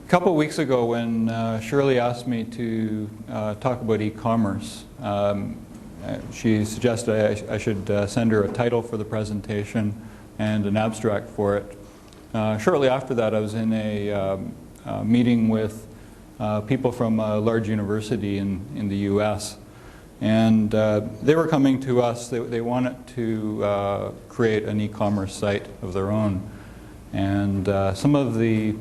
couple of weeks ago when Shirley asked me to talk about e-commerce, she suggested I should send her a title for the presentation and an abstract for it. Shortly after that, I was in a meeting with people from a large university in the US, and they were coming to us. They wanted to create an e-commerce site of their own, and some of the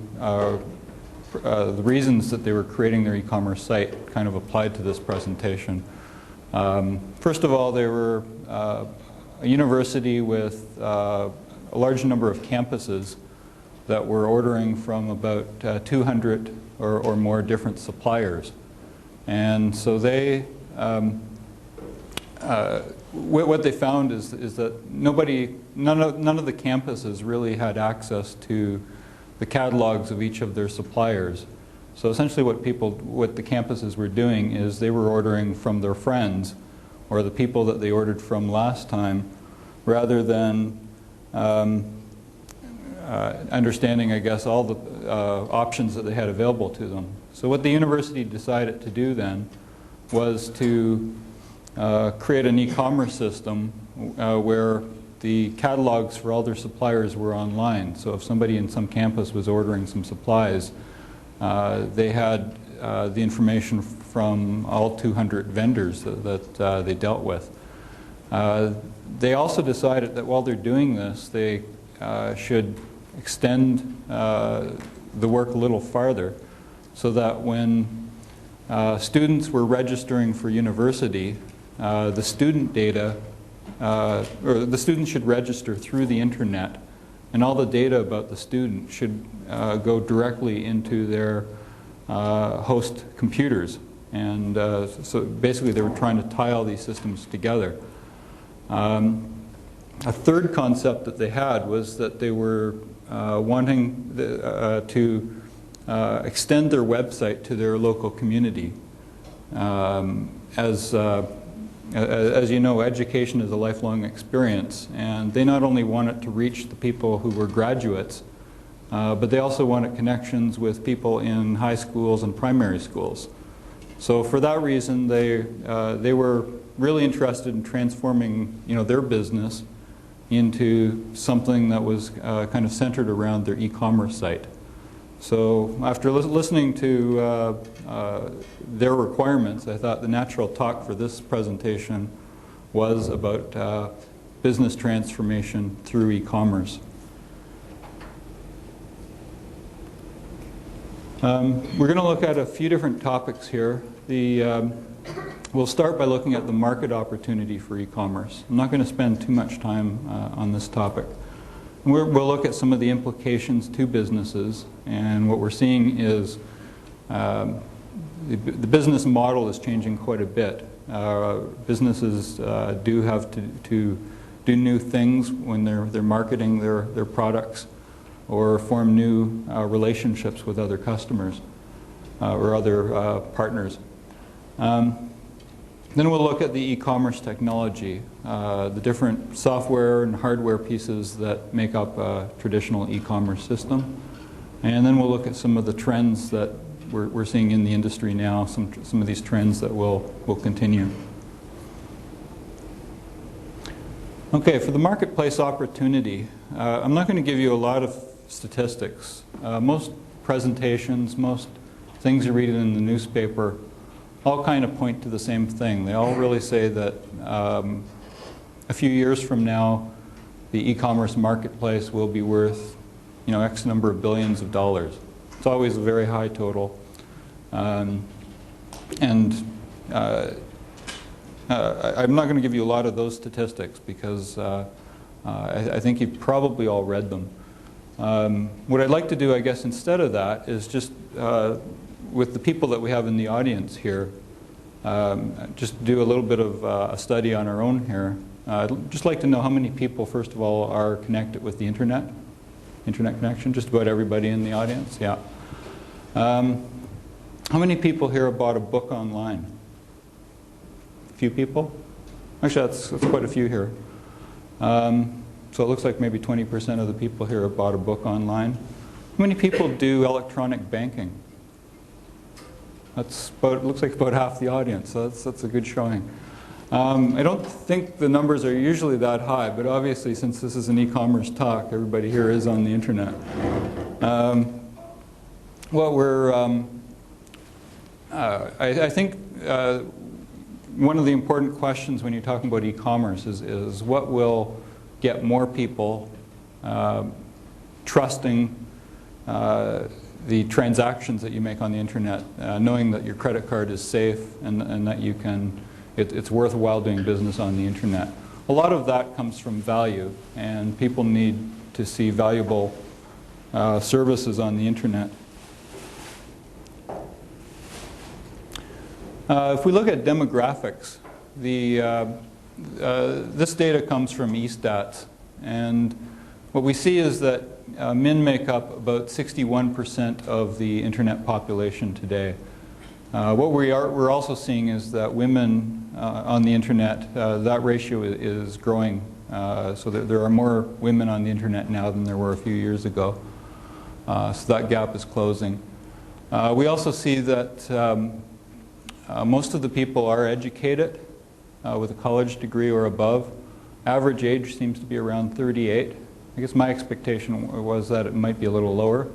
reasons that they were creating their e-commerce site kind of applied to this presentation. First of all, they were a university with a large number of campuses that were ordering from about 200 or more different suppliers. And so they, what they found is that none of the campuses really had access to the catalogs of each of their suppliers. So essentially what the campuses were doing is they were ordering from their friends or the people that they ordered from last time, rather than understanding, I guess, all the options that they had available to them. So what the university decided to do then was to create an e-commerce system where the catalogs for all their suppliers were online. So if somebody in some campus was ordering some supplies, they had the information from all 200 vendors that they dealt with. They also decided that while they're doing this, they should extend the work a little farther, so that when students were registering for university, the student data, or the student should register through the internet, and all the data about the student should go directly into their host computers. And so basically they were trying to tie all these systems together. A third concept that they had was that they were wanting to extend their website to their local community. As you know, education is a lifelong experience, and they not only wanted to reach the people who were graduates, but they also wanted connections with people in high schools and primary schools. So for that reason, they were really interested in transforming, their business into something that was kind of centered around their e-commerce site. So after listening to their requirements, I thought the natural talk for this presentation was about business transformation through e-commerce. We're going to look at a few different topics here. We'll start by looking at the market opportunity for e-commerce. I'm not going to spend too much time on this topic. We'll look at some of the implications to businesses, and what we're seeing is the business model is changing quite a bit. Businesses do have to do new things when they're marketing their products, or form new relationships with other customers or other partners. Then we'll look at the e-commerce technology, the different software and hardware pieces that make up a traditional e-commerce system. And then we'll look at some of the trends that we're seeing in the industry now, some of these trends that will continue. Okay, for the marketplace opportunity, I'm not going to give you a lot of statistics. Most presentations, most things you read in the newspaper all kind of point to the same thing. They all really say that a few years from now, the e-commerce marketplace will be worth, X number of billions of dollars. It's always a very high total. I'm not going to give you a lot of those statistics because I think you've probably all read them. What I'd like to do, I guess, instead of that is just with the people that we have in the audience here, just do a little bit of a study on our own here. I'd just like to know how many people, first of all, are connected with the internet connection. Just about everybody in the audience, yeah. How many people here have bought a book online? A few people? Actually, that's quite a few here. So it looks like maybe 20% of the people here have bought a book online. How many people do electronic banking? That's about, it looks like about half the audience, so that's a good showing. I don't think the numbers are usually that high, but obviously since this is an e-commerce talk, everybody here is on the internet. What we're, I think one of the important questions when you're talking about e-commerce is what will get more people trusting the transactions that you make on the internet, knowing that your credit card is safe and that you can, it's worthwhile doing business on the internet. A lot of that comes from value, and people need to see valuable services on the internet. If we look at demographics, this data comes from eStats, and what we see is that men make up about 61% of the internet population today. What we're also seeing is that women on the internet, that ratio is growing, so that there are more women on the internet now than there were a few years ago. So that gap is closing. We also see that most of the people are educated with a college degree or above. Average age seems to be around 38. I guess my expectation was that it might be a little lower.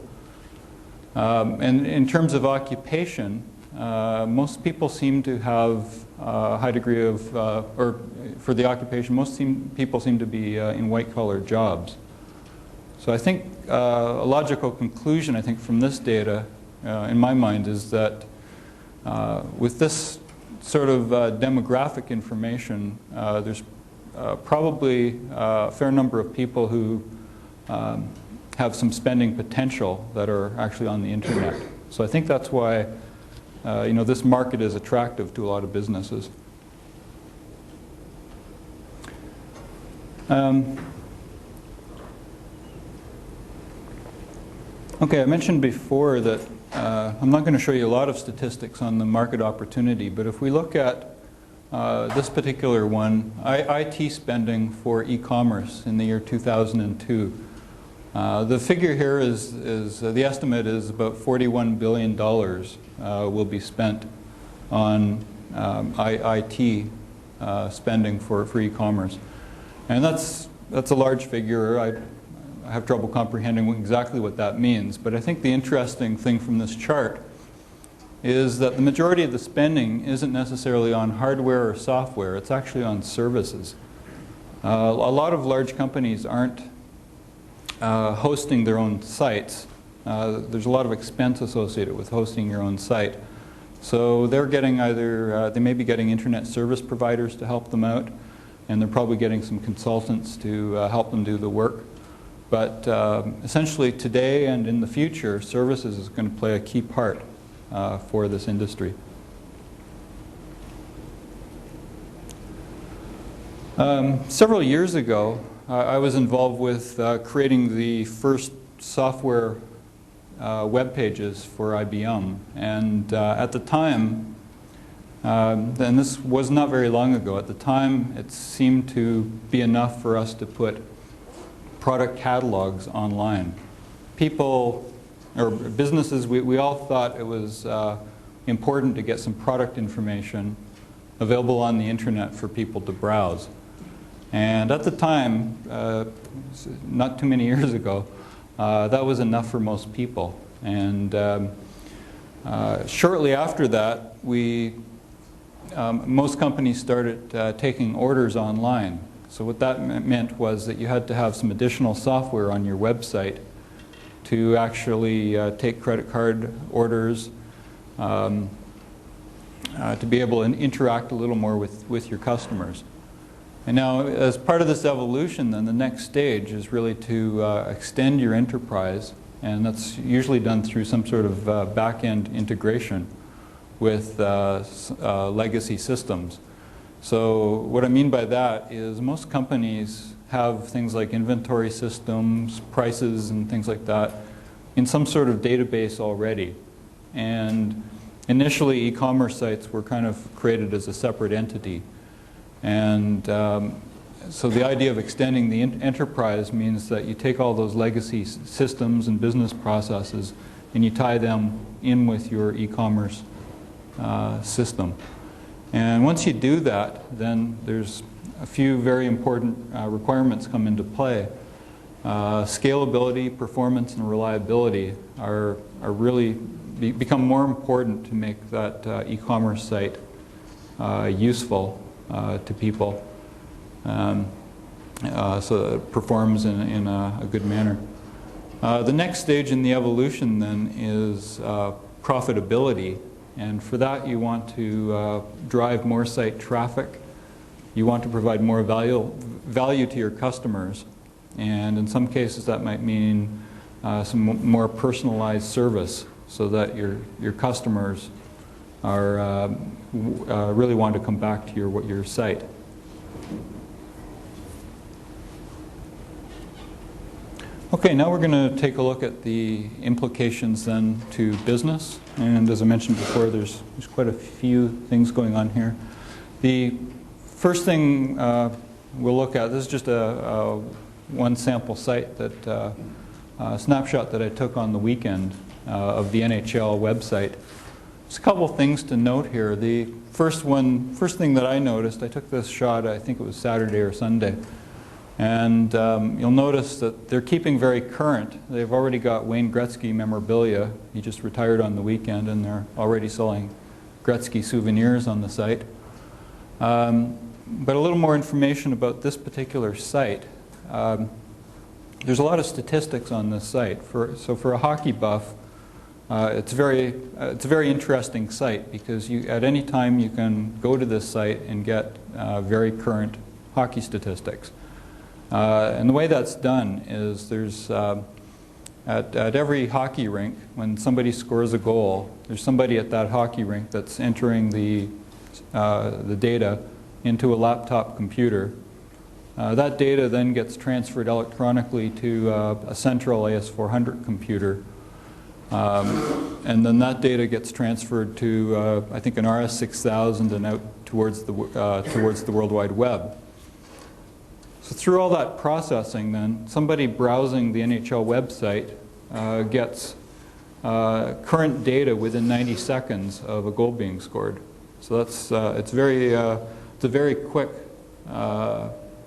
And in terms of occupation, most people seem to have a high degree of, or for the occupation, people seem to be in white-collar jobs. So I think a logical conclusion, I think, from this data, in my mind, is that with this sort of demographic information, there's probably a fair number of people who have some spending potential that are actually on the internet. So I think that's why this market is attractive to a lot of businesses. Okay, I mentioned before that I'm not going to show you a lot of statistics on the market opportunity, but if we look at this particular one, IT spending for e-commerce in the year 2002. The figure here is the estimate is about $41 billion will be spent on IT spending for e-commerce. And that's a large figure. I have trouble comprehending exactly what that means, but I think the interesting thing from this chart is that the majority of the spending isn't necessarily on hardware or software, it's actually on services. A lot of large companies aren't hosting their own sites. There's a lot of expense associated with hosting your own site. So they're getting either, they may be getting internet service providers to help them out, and they're probably getting some consultants to help them do the work. But essentially today and in the future, services is going to play a key part for this industry. Several years ago, I was involved with creating the first software web pages for IBM. And at the time, and this was not very long ago, at the time it seemed to be enough for us to put product catalogs online. People, or businesses, we all thought it was important to get some product information available on the internet for people to browse. And at the time, not too many years ago, that was enough for most people. And shortly after that, most companies started taking orders online. So what that meant was that you had to have some additional software on your website to actually take credit card orders, to be able to interact a little more with your customers. And now, as part of this evolution, then the next stage is really to extend your enterprise, and that's usually done through some sort of back-end integration with legacy systems. So what I mean by that is most companies have things like inventory systems, prices, and things like that in some sort of database already. And initially, e-commerce sites were kind of created as a separate entity. And so the idea of extending the enterprise means that you take all those legacy systems and business processes and you tie them in with your e-commerce system. And once you do that, then there's a few very important requirements come into play. Scalability, performance, and reliability are really become more important to make that e-commerce site useful to people, so that it performs in a good manner. The next stage in the evolution then is profitability, and for that you want to drive more site traffic. You want to provide more value to your customers, and in some cases that might mean some more personalized service, so that your customers are really want to come back to your site. Okay, now we're going to take a look at the implications then to business, and as I mentioned before, there's quite a few things going on here. The first thing we'll look at, this is just one sample site that snapshot that I took on the weekend of the NHL website. There's a couple things to note here. The first thing that I noticed, I took this shot, I think it was Saturday or Sunday, and you'll notice that they're keeping very current. They've already got Wayne Gretzky memorabilia. He just retired on the weekend, and they're already selling Gretzky souvenirs on the site. But a little more information about this particular site. There's a lot of statistics on this site. So for a hockey buff, it's a very interesting site, because at any time you can go to this site and get very current hockey statistics. And the way that's done is there's at every hockey rink, when somebody scores a goal, there's somebody at that hockey rink that's entering the data into a laptop computer. That data then gets transferred electronically to a central AS400 computer. And then that data gets transferred to, I think, an RS6000 and out towards the World Wide Web. So through all that processing then, somebody browsing the NHL website gets current data within 90 seconds of a goal being scored. So that's, it's a very quick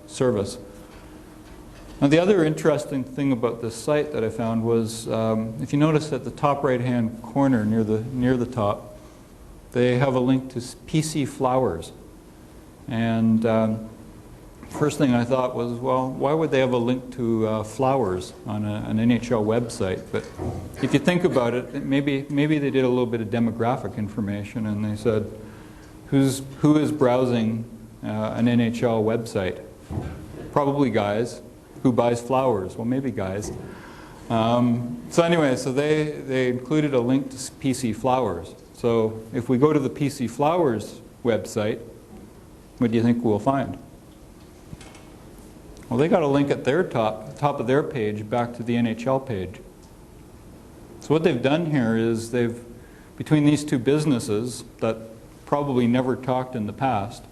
service. Now the other interesting thing about this site that I found was, if you notice at the top right-hand corner near the top, they have a link to PC Flowers. And first thing I thought was, well, why would they have a link to flowers on an NHL website? But if you think about it, maybe they did a little bit of demographic information, and they said, who is browsing an NHL website? Probably guys. Who buys flowers? Well, maybe guys. So anyway, so they included a link to PC Flowers. So if we go to the PC Flowers website, what do you think we'll find? Well, they got a link at their top of their page back to the NHL page. So what they've done here is between these two businesses that probably never talked in the past,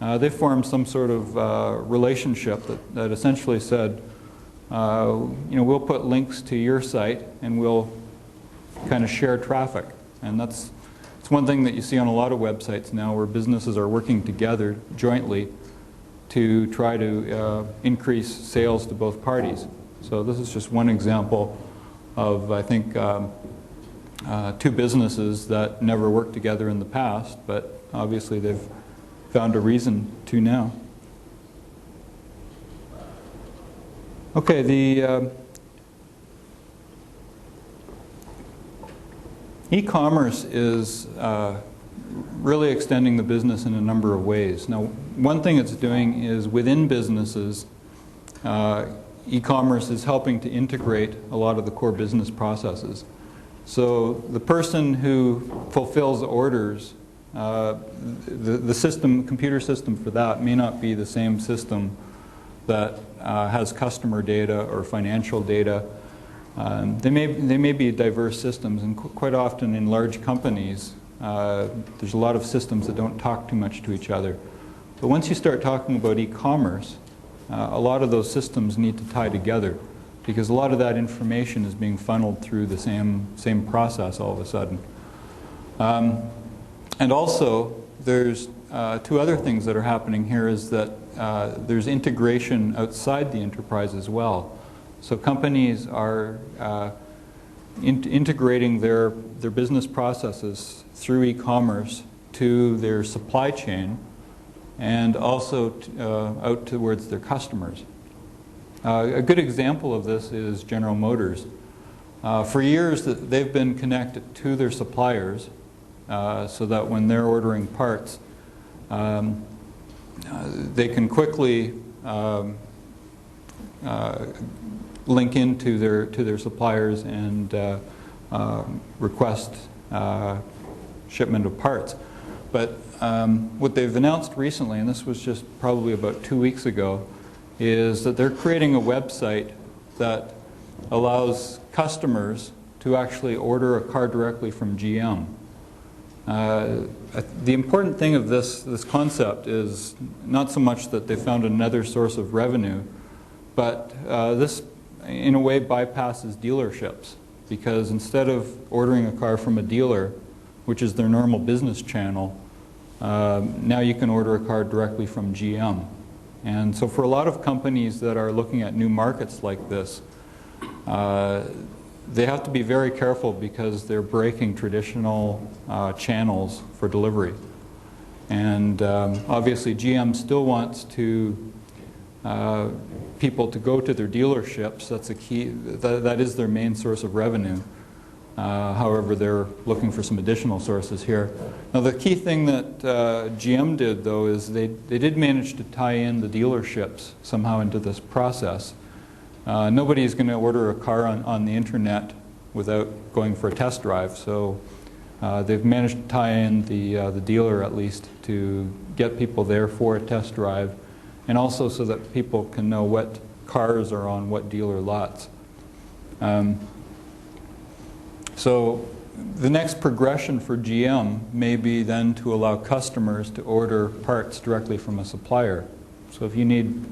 they formed some sort of relationship that essentially said, we'll put links to your site and we'll kind of share traffic. And it's one thing that you see on a lot of websites now, where businesses are working together jointly to try to increase sales to both parties. So this is just one example of, I think, two businesses that never worked together in the past, but obviously they've found a reason to now. Okay, the e-commerce is really extending the business in a number of ways. Now, one thing it's doing is within businesses, e-commerce is helping to integrate a lot of the core business processes. So the person who fulfills orders, the system, computer system for that may not be the same system that has customer data or financial data. They may be diverse systems, and quite often in large companies, there's a lot of systems that don't talk too much to each other. But once you start talking about e-commerce, a lot of those systems need to tie together because a lot of that information is being funneled through the same process all of a sudden. And also, there's two other things that are happening here is that there's integration outside the enterprise as well. So companies are integrating their business processes through e-commerce to their supply chain and also out towards their customers. A good example of this is General Motors. For years they've been connected to their suppliers so that when they're ordering parts they can quickly link into their suppliers and request shipment of parts. But what they've announced recently, and this was just probably about 2 weeks ago, is that they're creating a website that allows customers to actually order a car directly from GM. The important thing of this concept is not so much that they found another source of revenue, but this in a way bypasses dealerships, because instead of ordering a car from a dealer, which is their normal business channel, now you can order a car directly from GM. And so for a lot of companies that are looking at new markets like this, they have to be very careful because they're breaking traditional channels for delivery. And obviously GM still wants to people to go to their dealerships. That's a key. That is their main source of revenue. However, they're looking for some additional sources here. Now, the key thing that GM did, though, is they did manage to tie in the dealerships somehow into this process. Nobody is going to order a car on the internet without going for a test drive. So they've managed to tie in the dealer, at least, to get people there for a test drive, and also so that people can know what cars are on what dealer lots. So the next progression for GM may be then to allow customers to order parts directly from a supplier. So if you need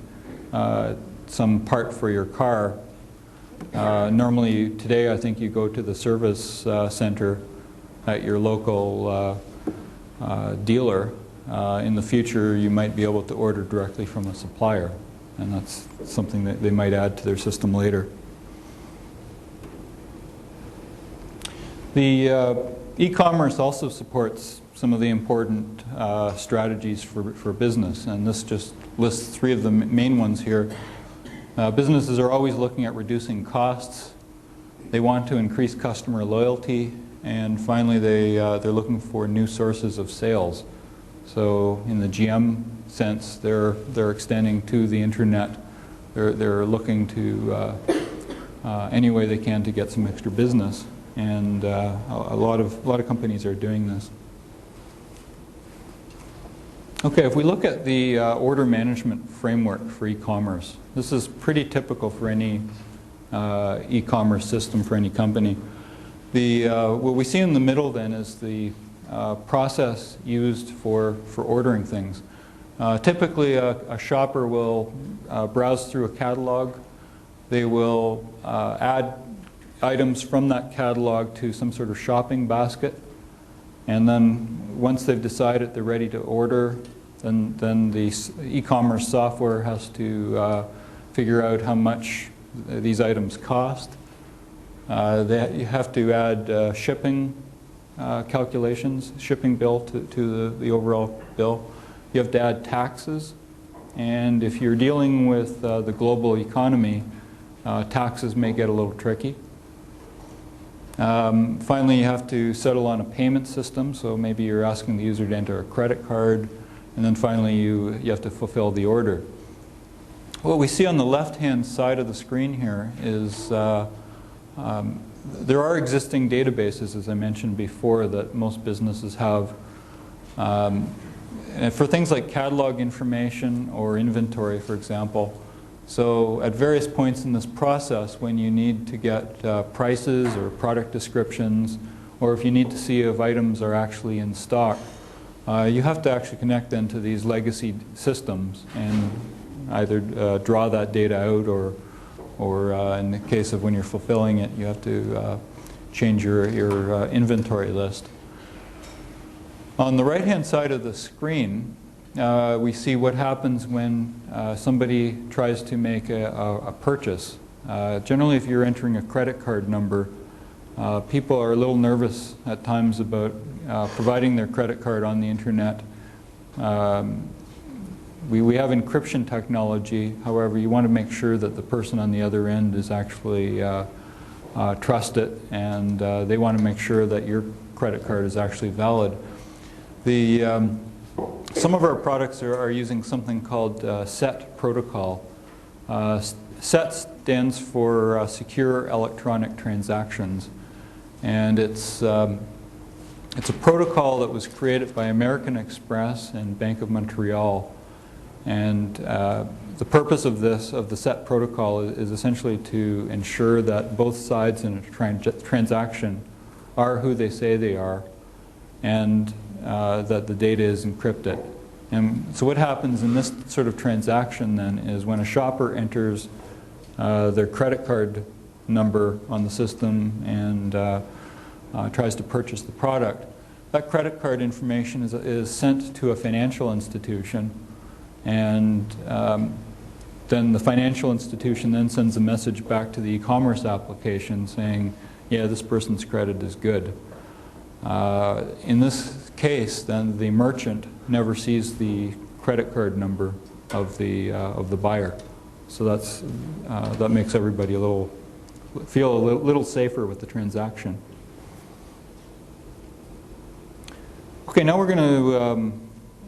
some part for your car, normally today I think you go to the service center at your local dealer. In the future you might be able to order directly from a supplier, and that's something that they might add to their system later. The e-commerce also supports some of the important strategies for business, and this just lists three of the main ones here. Businesses are always looking at reducing costs. They want to increase customer loyalty, and finally they're looking for new sources of sales. So in the GM sense, they're extending to the internet. They're looking to any way they can to get some extra business. And a lot of companies are doing this. Okay, if we look at the order management framework for e-commerce, this is pretty typical for any e-commerce system for any company. What we see in the middle then is the process used for ordering things. Typically, a shopper will browse through a catalog. They will add items from that catalog to some sort of shopping basket, and then once they've decided they're ready to order, then the e-commerce software has to figure out how much these items cost. You have to add shipping calculations, shipping bill to the overall bill. You have to add taxes, and if you're dealing with the global economy, taxes may get a little tricky. Finally, you have to settle on a payment system, so maybe you're asking the user to enter a credit card, and then finally you have to fulfill the order. What we see on the left-hand side of the screen here is there are existing databases, as I mentioned before, that most businesses have. And for things like catalog information or inventory, for example. So at various points in this process, when you need to get prices or product descriptions, or if you need to see if items are actually in stock, you have to actually connect then to these legacy systems. And either draw that data out, or in the case of when you're fulfilling it, you have to change your inventory list. On the right-hand side of the screen, we see what happens when somebody tries to make a purchase. Generally, if you're entering a credit card number, people are a little nervous at times about providing their credit card on the internet. We have encryption technology. However, you want to make sure that the person on the other end is actually trusted, and they want to make sure that your credit card is actually valid. Some of our products are using something called SET protocol. SET stands for Secure Electronic Transactions, and it's a protocol that was created by American Express and Bank of Montreal. And the purpose of the SET protocol is essentially to ensure that both sides in a transaction are who they say they are, and that the data is encrypted. And so what happens in this sort of transaction then is when a shopper enters their credit card number on the system and tries to purchase the product, that credit card information is sent to a financial institution, and then the financial institution then sends a message back to the e-commerce application saying, yeah, this person's credit is good. In this case, then the merchant never sees the credit card number of the buyer, so that makes everybody feel a little safer with the transaction. Okay, now we're going to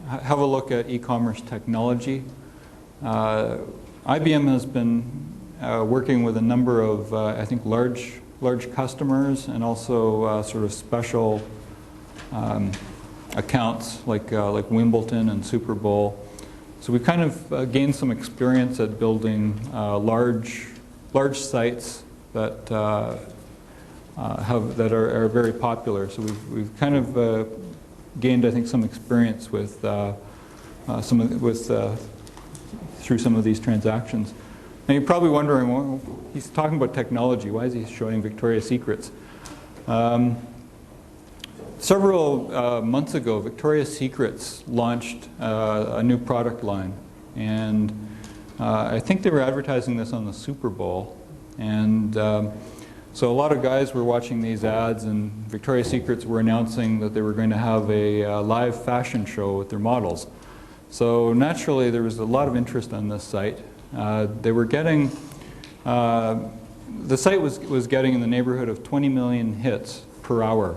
have a look at e-commerce technology. IBM has been working with a number of, I think, large customers, and also sort of special accounts like Wimbledon and Super Bowl. So we kind of gained some experience at building large sites that that are very popular. So we've kind of gained, I think, some experience with through some of these transactions. Now you're probably wondering, well, he's talking about technology. Why is he showing Victoria's Secrets? Several months ago, Victoria's Secrets launched a new product line, and I think they were advertising this on the Super Bowl, and so a lot of guys were watching these ads, and Victoria's Secrets were announcing that they were going to have a live fashion show with their models. So naturally, there was a lot of interest on this site. They were getting, the site was getting in the neighborhood of 20 million hits per hour,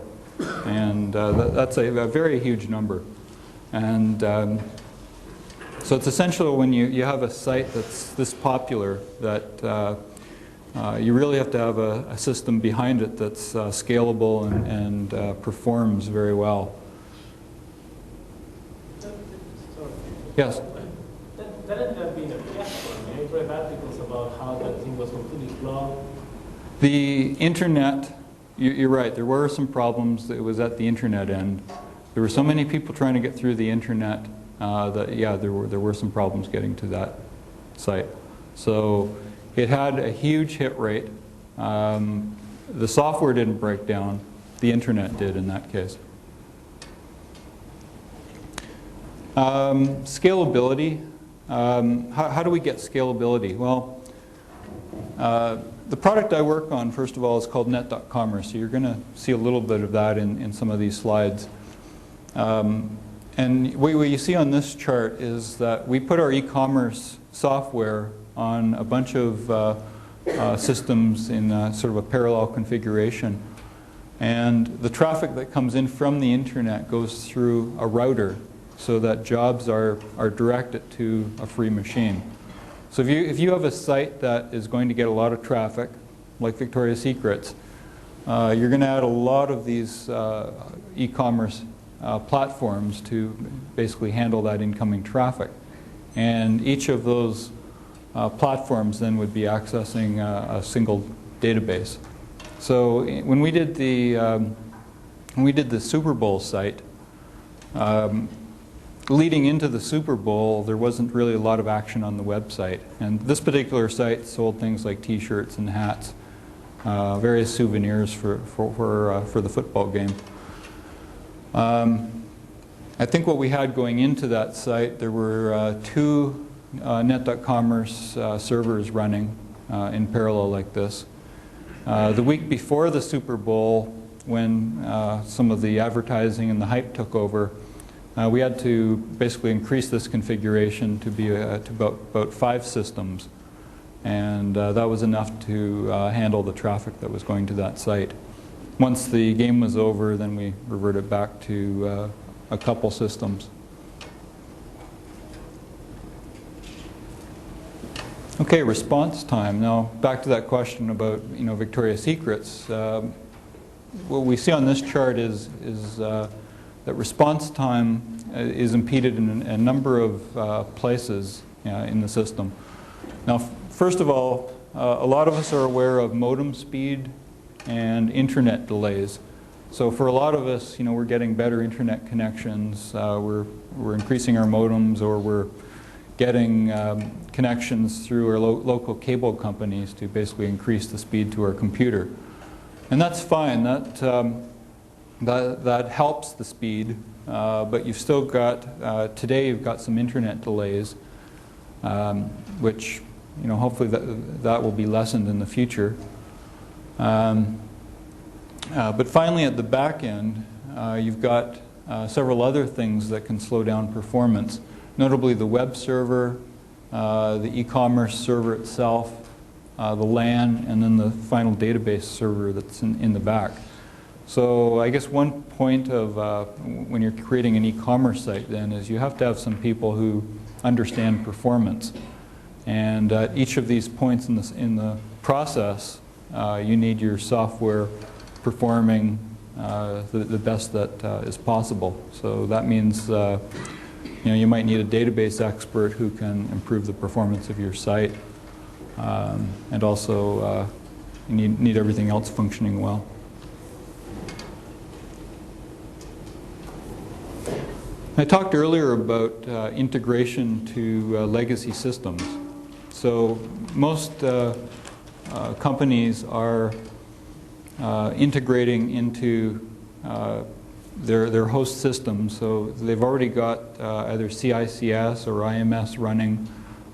and that's a very huge number. And so it's essential when you have a site that's this popular that you really have to have a system behind it that's scalable and performs very well. Yes? That ended up being a fiasco. I mean, I've read articles about how that thing was completely flawed. The internet, you're right, there were some problems. It was at the internet end. There were so many people trying to get through the internet that, yeah, there were some problems getting to that site. So it had a huge hit rate. The software didn't break down. The internet did in that case. Scalability. How do we get scalability? Well, the product I work on, first of all, is called NetCommerce. So you're going to see a little bit of that in some of these slides. And what you see on this chart is that we put our e-commerce software on a bunch of systems in sort of a parallel configuration. And the traffic that comes in from the internet goes through a router so that jobs are directed to a free machine. So if you have a site that is going to get a lot of traffic, like Victoria's Secrets, you're going to add a lot of these e-commerce platforms to basically handle that incoming traffic. And each of those platforms then would be accessing a single database. So when we did the Super Bowl site, leading into the Super Bowl, there wasn't really a lot of action on the website. And this particular site sold things like T-shirts and hats, various souvenirs for the football game. I think what we had going into that site, there were 2 Net.Commerce servers running in parallel like this. The week before the Super Bowl, when some of the advertising and the hype took over, we had to basically increase this configuration to be to about 5 systems, and that was enough to handle the traffic that was going to that site. Once the game was over, then we reverted back to a couple systems. Okay, response time. Now, back to that question about Victoria's Secrets. What we see on this chart is that response time is impeded in a number of places in the system. Now, first of all, a lot of us are aware of modem speed and internet delays. So for a lot of us, we're getting better internet connections. We're increasing our modems, or we're getting connections through our local cable companies to basically increase the speed to our computer. And that's fine. That helps the speed, but you've still got, today you've got some internet delays, which, hopefully that will be lessened in the future. But finally at the back end, you've got several other things that can slow down performance, notably the web server, the e-commerce server itself, the LAN, and then the final database server that's in the back. So I guess one point of when you're creating an e-commerce site then is you have to have some people who understand performance. And at each of these points in the process, you need your software performing the best that is possible. So that means you might need a database expert who can improve the performance of your site, and also you need everything else functioning well. I talked earlier about integration to legacy systems. So most companies are integrating into their host systems. So they've already got either CICS or IMS running,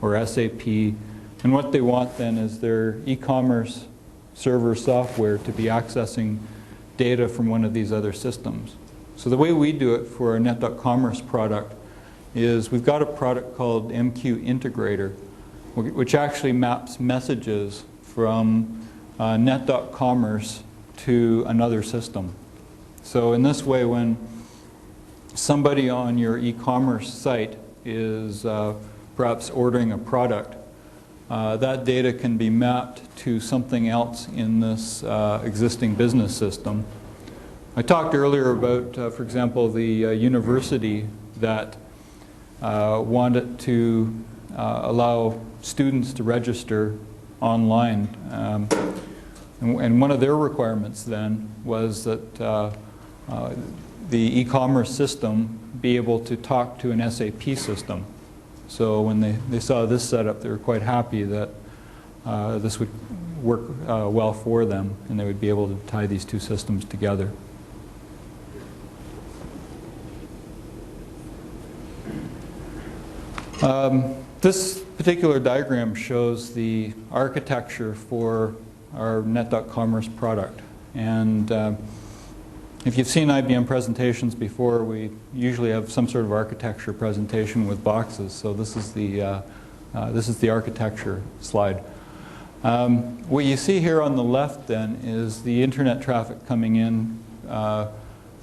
or SAP. And what they want then is their e-commerce server software to be accessing data from one of these other systems. So the way we do it for our Net.Commerce product is we've got a product called MQ Integrator, which actually maps messages from Net.Commerce to another system. So in this way, when somebody on your e-commerce site is perhaps ordering a product, that data can be mapped to something else in this existing business system. I talked earlier about, for example, the university that wanted to allow students to register online. And one of their requirements then was that the e-commerce system be able to talk to an SAP system. So when they saw this setup, they were quite happy that this would work well for them, and they would be able to tie these two systems together. This particular diagram shows the architecture for our Net.Commerce product. And if you've seen IBM presentations before, we usually have some sort of architecture presentation with boxes. So this is the architecture slide. What you see here on the left then is the internet traffic coming in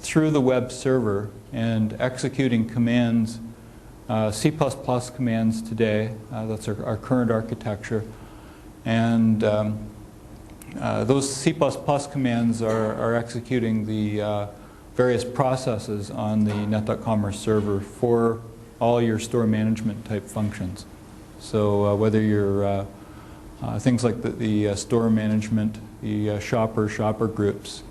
through the web server and executing commands, C++ commands today. That's our current architecture. And those C++ commands are executing the various processes on the Net.Commerce server for all your store management type functions. So whether you're things like the store management, the shopper groups,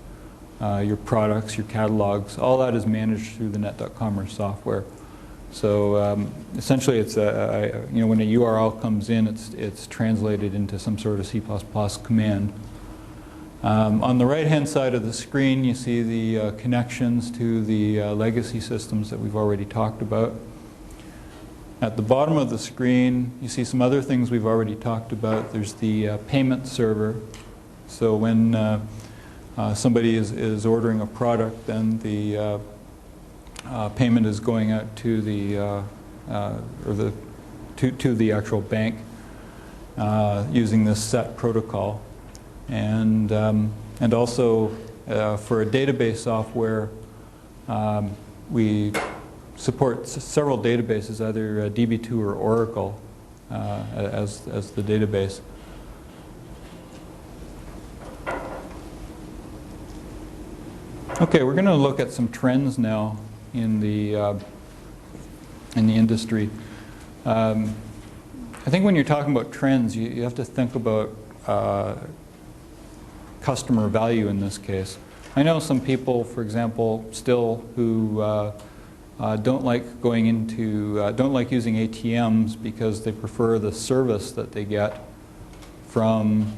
your products, your catalogs, all that is managed through the Net.Commerce software. So essentially, it's when a URL comes in, it's translated into some sort of C++ command. On the right-hand side of the screen, you see the connections to the legacy systems that we've already talked about. At the bottom of the screen, you see some other things we've already talked about. There's the payment server. So when somebody is ordering a product, then the payment is going out to the to the actual bank using this set protocol, and also for a database software, we support several databases, either DB2 or Oracle, as the database. Okay, we're going to look at some trends now in the industry. I think when you're talking about trends, you have to think about customer value in this case. I know some people, for example, still who don't like going into, don't like using ATMs because they prefer the service that they get from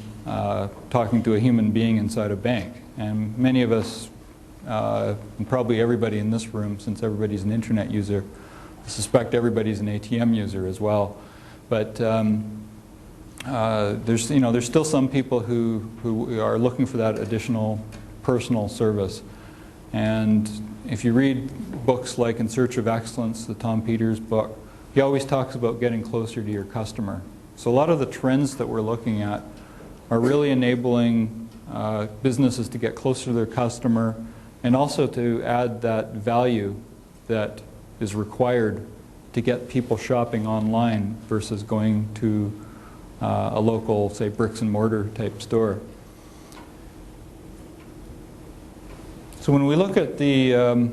talking to a human being inside a bank. And many of us, and probably everybody in this room, since everybody's an internet user, I suspect everybody's an ATM user as well. But there's still some people who are looking for that additional personal service. And if you read books like In Search of Excellence, the Tom Peters book, he always talks about getting closer to your customer. So a lot of the trends that we're looking at are really enabling businesses to get closer to their customer, and also to add that value that is required to get people shopping online versus going to a local, say, bricks and mortar type store. So when we look at the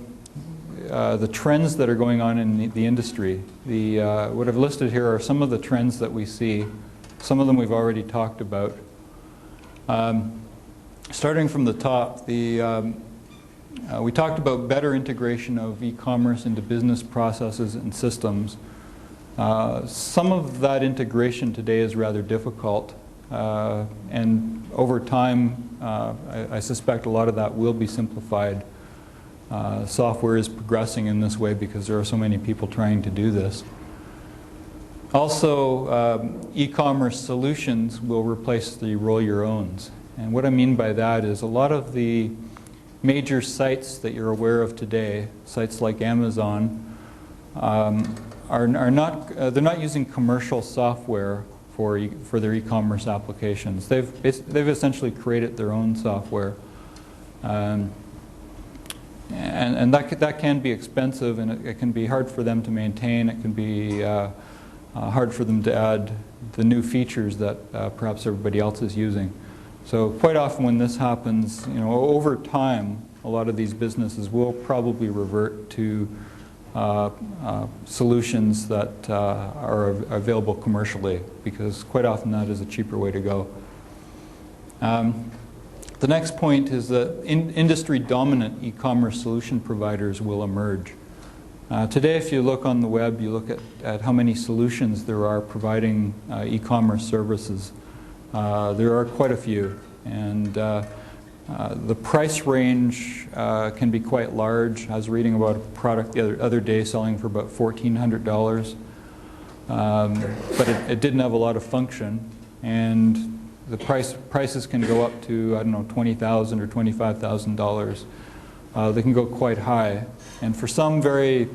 trends that are going on in the industry, what I've listed here are some of the trends that we see. Some of them we've already talked about. Starting from the top, we talked about better integration of e-commerce into business processes and systems. Some of that integration today is rather difficult, and over time, I suspect a lot of that will be simplified. Software is progressing in this way because there are so many people trying to do this. Also, e-commerce solutions will replace the roll your owns. And what I mean by that is a lot of the major sites that you're aware of today, sites like Amazon, they're not using commercial software for their e-commerce applications. They've essentially created their own software, and that can be expensive, and it can be hard for them to maintain. It can be hard for them to add the new features that perhaps everybody else is using. So quite often when this happens, over time, a lot of these businesses will probably revert to solutions that are available commercially, because quite often that is a cheaper way to go. The next point is that industry-dominant e-commerce solution providers will emerge. Today, if you look on the web, you look at how many solutions there are providing e-commerce services. There are quite a few, and the price range can be quite large. I was reading about a product the other day selling for about $1,400, but it didn't have a lot of function, and the prices can go up to, I don't know, $20,000 or $25,000. They can go quite high, and for some very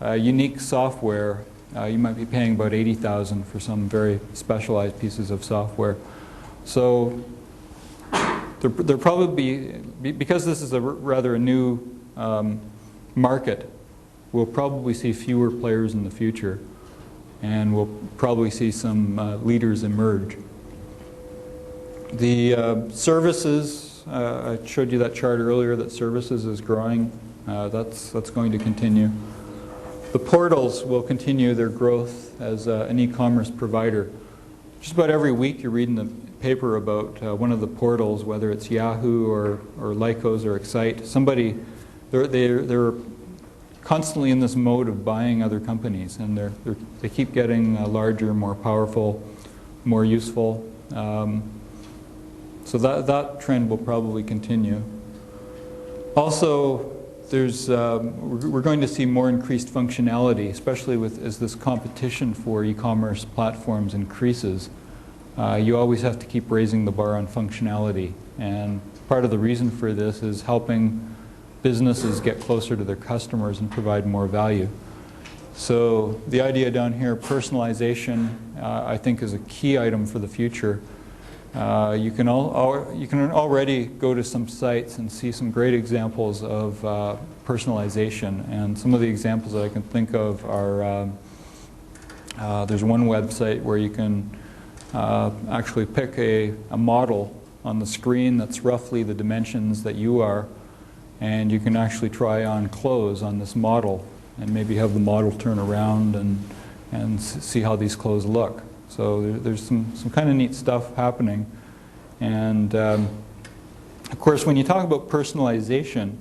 unique software, you might be paying about $80,000 for some very specialized pieces of software. So there probably be, because this is a rather a new market, we'll probably see fewer players in the future, and we'll probably see some leaders emerge. The services, I showed you that chart earlier that services is growing. That's going to continue. The portals will continue their growth as an e-commerce provider. Just about every week you're reading the paper about one of the portals, whether it's Yahoo or Lycos or Excite. Somebody, they're constantly in this mode of buying other companies, and they keep getting larger, more powerful, more useful. So that trend will probably continue. Also, we're going to see more increased functionality, especially as this competition for e-commerce platforms increases. You always have to keep raising the bar on functionality, and part of the reason for this is helping businesses get closer to their customers and provide more value. So the idea down here, personalization, I think is a key item for the future. You can already go to some sites and see some great examples of personalization, and some of the examples that I can think of are, there's one website where you can actually pick a model on the screen that's roughly the dimensions that you are, and you can actually try on clothes on this model and maybe have the model turn around and see how these clothes look. So there's some kind of neat stuff happening. And of course, when you talk about personalization,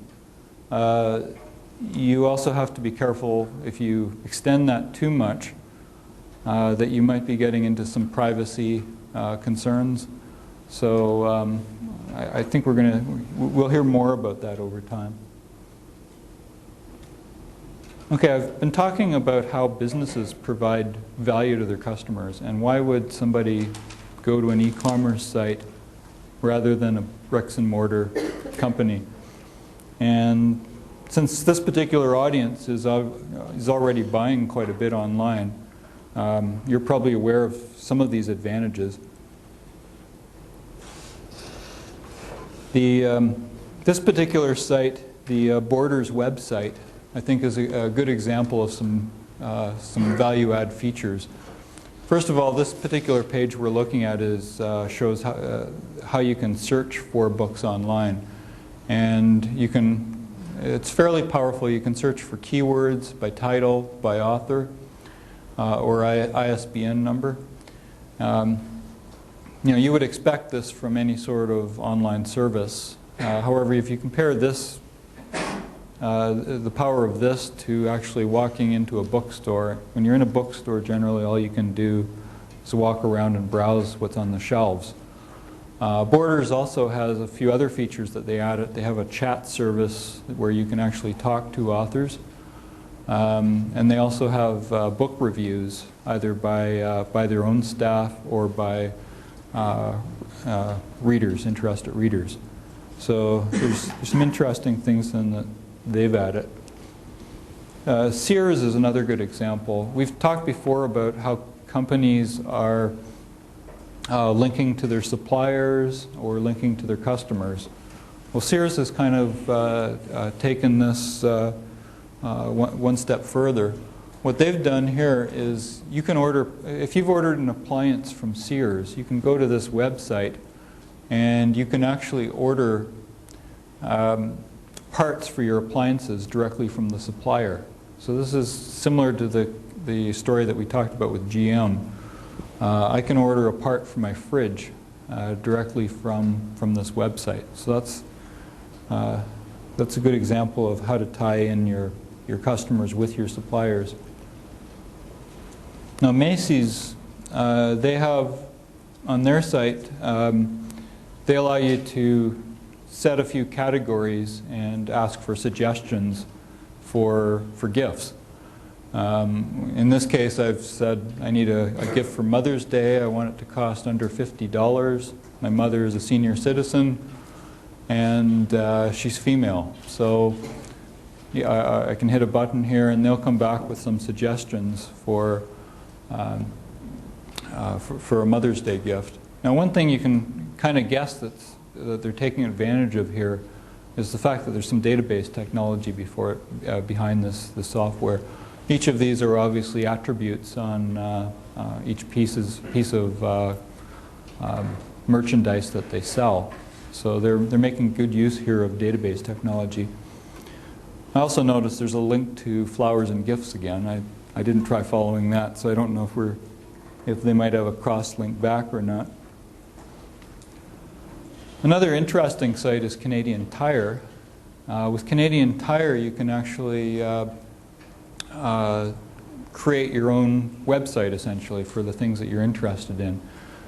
you also have to be careful if you extend that too much, that you might be getting into some privacy concerns. So I think we'll hear more about that over time. Okay, I've been talking about how businesses provide value to their customers, and why would somebody go to an e-commerce site rather than a bricks and mortar company. And since this particular audience is already buying quite a bit online, you're probably aware of some of these advantages. This particular site, the Borders website, I think is a good example of some value-add features. First of all, this particular page we're looking at shows how you can search for books online, and it's fairly powerful. You can search for keywords by title, by author, or ISBN number. You would expect this from any sort of online service. However, if you compare this, the power of this to actually walking into a bookstore, when you're in a bookstore, generally all you can do is walk around and browse what's on the shelves. Borders also has a few other features that they added. They have a chat service where you can actually talk to authors. And they also have book reviews, either by their own staff or by readers, interested readers. So there's some interesting things in that they've added. Sears is another good example. We've talked before about how companies are linking to their suppliers or linking to their customers. Well, Sears has kind of taken this one step further. What they've done here is you can order, if you've ordered an appliance from Sears, you can go to this website and you can actually order parts for your appliances directly from the supplier. So this is similar to the story that we talked about with GM. I can order a part for my fridge directly from this website. So that's a good example of how to tie in your customers with your suppliers. Now Macy's, they have on their site, they allow you to set a few categories and ask for suggestions for gifts. In this case, I've said I need a gift for Mother's Day. I want it to cost under $50. My mother is a senior citizen, and she's female. So yeah, I can hit a button here, and they'll come back with some suggestions for a Mother's Day gift. Now, one thing you can kind of guess that they're taking advantage of here is the fact that there's some database technology behind this software. Each of these are obviously attributes on each piece of merchandise that they sell. So they're making good use here of database technology. I also noticed there's a link to flowers and gifts again. I didn't try following that, so I don't know if they might have a cross-link back or not. Another interesting site is Canadian Tire. With Canadian Tire, you can actually create your own website essentially for the things that you're interested in.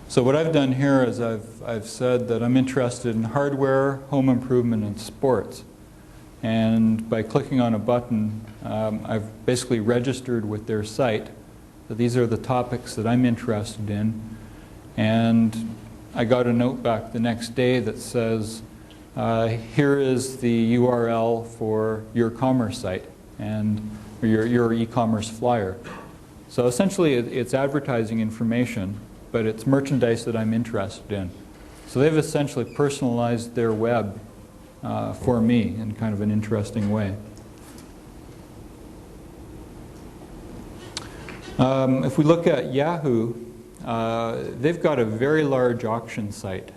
So what I've done here is I've said that I'm interested in hardware, home improvement, and sports. And by clicking on a button, I've basically registered with their site that these are the topics that I'm interested in. And I got a note back the next day that says, here is the URL for your commerce site and your e-commerce flyer. So essentially it's advertising information, but it's merchandise that I'm interested in. So they've essentially personalized their web for me in kind of an interesting way. If we look at Yahoo, they've got a very large auction site.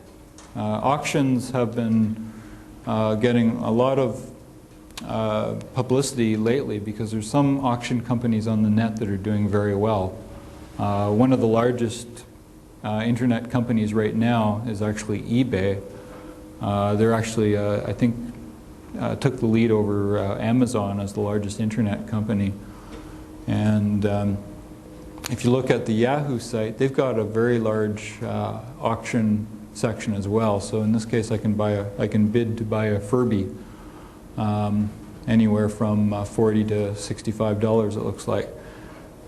Auctions have been getting a lot of publicity lately because there's some auction companies on the net that are doing very well. One of the largest internet companies right now is actually eBay. They're actually, I think, took the lead over Amazon as the largest internet company. And if you look at the Yahoo site, they've got a very large auction section as well. So in this case, I can bid to buy a Furby anywhere from $40 to $65, it looks like.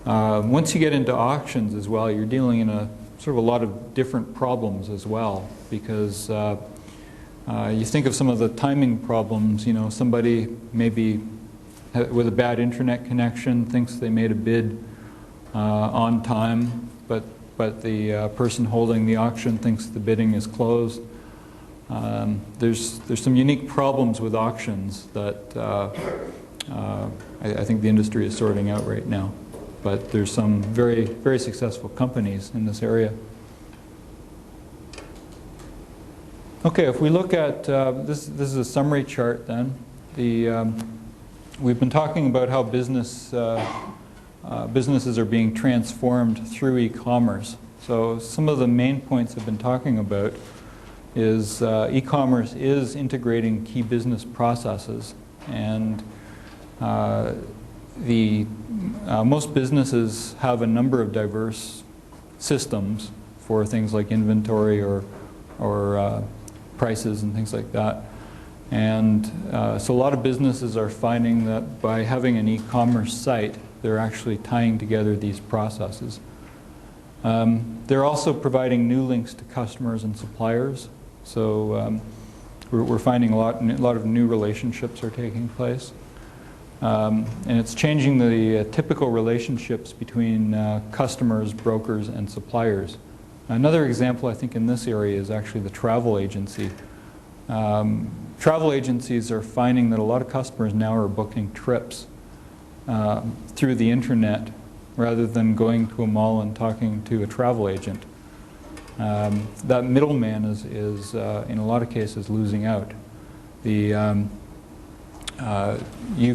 Once you get into auctions as well, you're dealing in a sort of a lot of different problems as well, because you think of some of the timing problems. You know, somebody maybe with a bad internet connection thinks they made a bid on time, but the person holding the auction thinks the bidding is closed. There's some unique problems with auctions that I think the industry is sorting out right now. But there's some very, very successful companies in this area. Okay, if we look at, this is a summary chart then. We've been talking about how businesses are being transformed through e-commerce. So some of the main points I've been talking about is e-commerce is integrating key business processes, and most businesses have a number of diverse systems for things like inventory or prices and things like that. And so a lot of businesses are finding that by having an e-commerce site, they're actually tying together these processes. They're also providing new links to customers and suppliers. So we're finding a lot of new relationships are taking place. And it's changing the typical relationships between customers, brokers, and suppliers. Another example, I think, in this area is actually the travel agency. Travel agencies are finding that a lot of customers now are booking trips through the internet rather than going to a mall and talking to a travel agent. That middleman is in a lot of cases losing out. You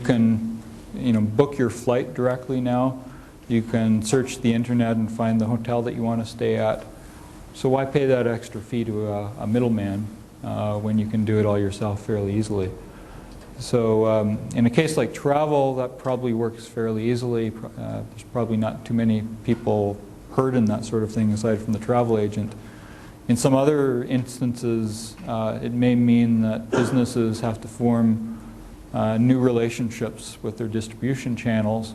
can book your flight directly now. You can search the internet and find the hotel that you want to stay at. So why pay that extra fee to a middleman when you can do it all yourself fairly easily? So in a case like travel, that probably works fairly easily. There's probably not too many people hurt in that sort of thing aside from the travel agent. In some other instances, it may mean that businesses have to form new relationships with their distribution channels.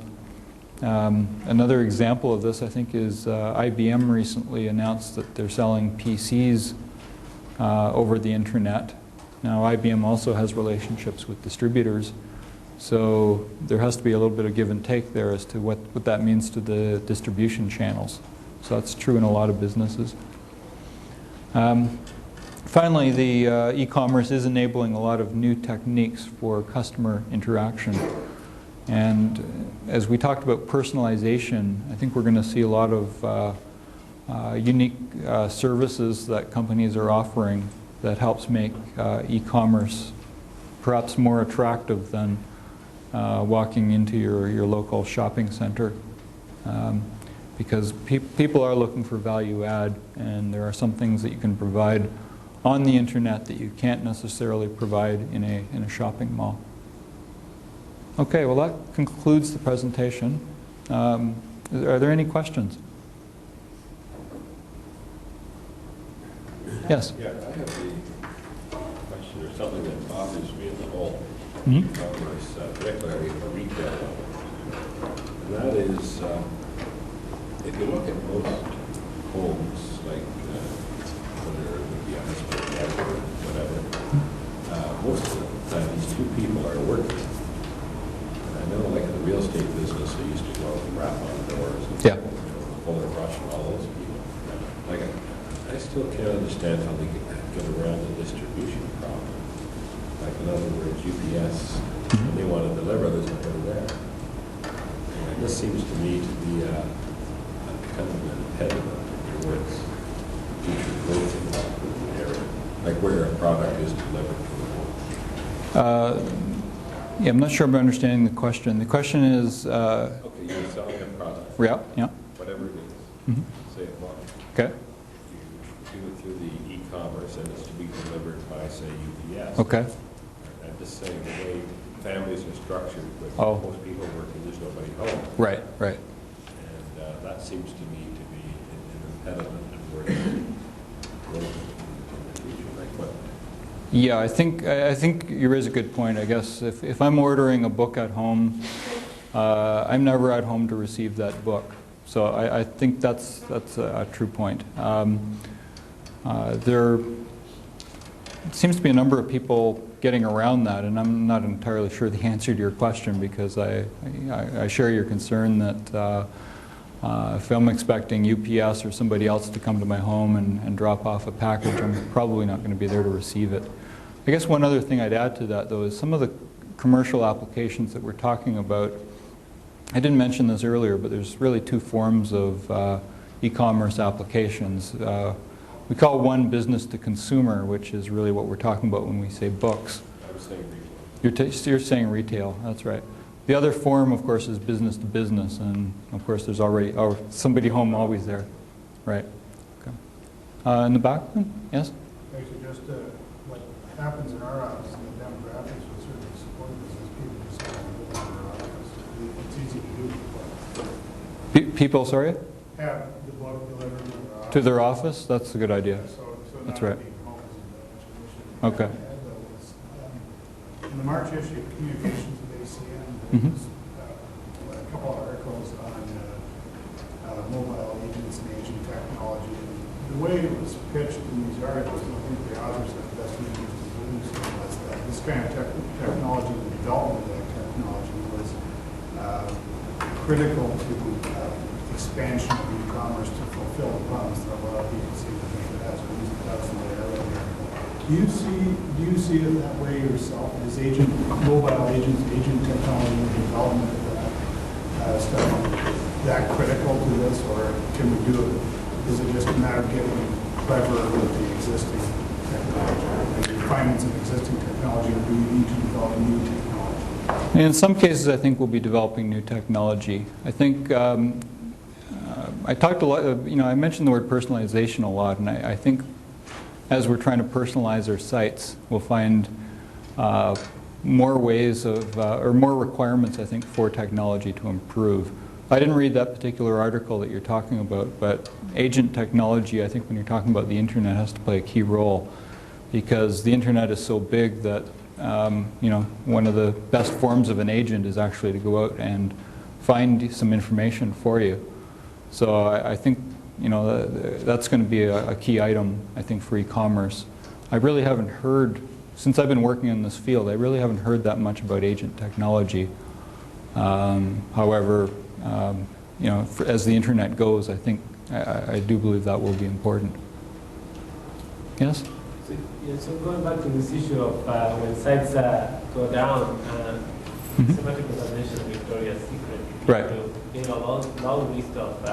Another example of this, I think, is IBM recently announced that they're selling PCs over the internet. Now, IBM also has relationships with distributors, so there has to be a little bit of give and take there as to what that means to the distribution channels. So that's true in a lot of businesses. Finally, the e-commerce is enabling a lot of new techniques for customer interaction. And as we talked about personalization, I think we're going to see a lot of unique services that companies are offering that helps make e-commerce perhaps more attractive than walking into your local shopping center. Because people are looking for value add, and there are some things that you can provide on the internet that you can't necessarily provide in a shopping mall. Okay, well that concludes the presentation. Are there any questions? Yes? Yeah, I have a question or something that bothers me in the whole Mhm. e-commerce, particularly at the retail level. And that is, if you look at most homes, like whether it would be a husband or wife or whatever, most of the time these two people are working. And I know, like in the real estate business, they used to go out and rap on doors and Yeah. pull their brush and all those people. Like, I still can't understand how they get around the distribution problem. Like, in other words, UPS, when they want to deliver, there's nobody there. And this seems to me to be a kind of an impediment towards future growth in that area, like where a product is delivered to the home. Yeah, I'm not sure I'm understanding the question. The question is... Okay, you're selling a product, yeah. whatever it is, Mhm. say a book. Okay. You do it through the e-commerce and it's to be delivered by, say, UPS. Okay. I'm just saying the way families are structured, with Oh. most people working, there's nobody home. Right. And that seems to me to be an impediment towards growth in the future. Like what? Yeah, I think you raise a good point. I guess if I'm ordering a book at home, I'm never at home to receive that book. So I think that's a true point. There seems to be a number of people getting around that, and I'm not entirely sure the answer to your question, because I share your concern that if I'm expecting UPS or somebody else to come to my home and drop off a package, I'm probably not going to be there to receive it. I guess one other thing I'd add to that, though, is some of the commercial applications that we're talking about. I didn't mention this earlier, but there's really two forms of e-commerce applications. We call one business to consumer, which is really what we're talking about when we say books. I was saying retail. You're saying retail, that's right. The other form, of course, is business to business, and of course there's already somebody home always there. Right. Okay. In the back, yes? Actually, just what happens in our office, and the demographics will certainly support this, is people just have to live in our office. It's easy to do. People, sorry? Have the book delivered To their office? That's a good idea. So That's not right. being home is Okay. In the March issue of Communications with ACN, Mhm. there's a couple of articles on mobile agents and agent technology. And the way it was pitched in these articles, and I think the authors have the best interest in doing so, was that this kind of technology, the development of that technology, was critical to expansion of e-commerce to fulfill the promise that a lot of people see that it has. At least that's the way I read it. Do you see it that way yourself? Is mobile agents, agent technology, and development of that stuff that critical to this, or can we do it? Is it just a matter of getting clever with the existing technology, like financing existing technology, or do you need to develop new technology? In some cases, I think we'll be developing new technology. I think I talked a lot. I mentioned the word personalization a lot, and I think as we're trying to personalize our sites, we'll find more ways of, or more requirements, I think, for technology to improve. I didn't read that particular article that you're talking about, but agent technology, I think when you're talking about the internet, has to play a key role, because the internet is so big that one of the best forms of an agent is actually to go out and find some information for you. So I think that's going to be a key item, I think, for e-commerce. I really haven't heard, since I've been working in this field, I really haven't heard that much about agent technology. However, as the internet goes, I think I do believe that will be important. Yes? So going back to this issue of when sites go down, semantic contamination of Victoria's Secret, Right. a long list of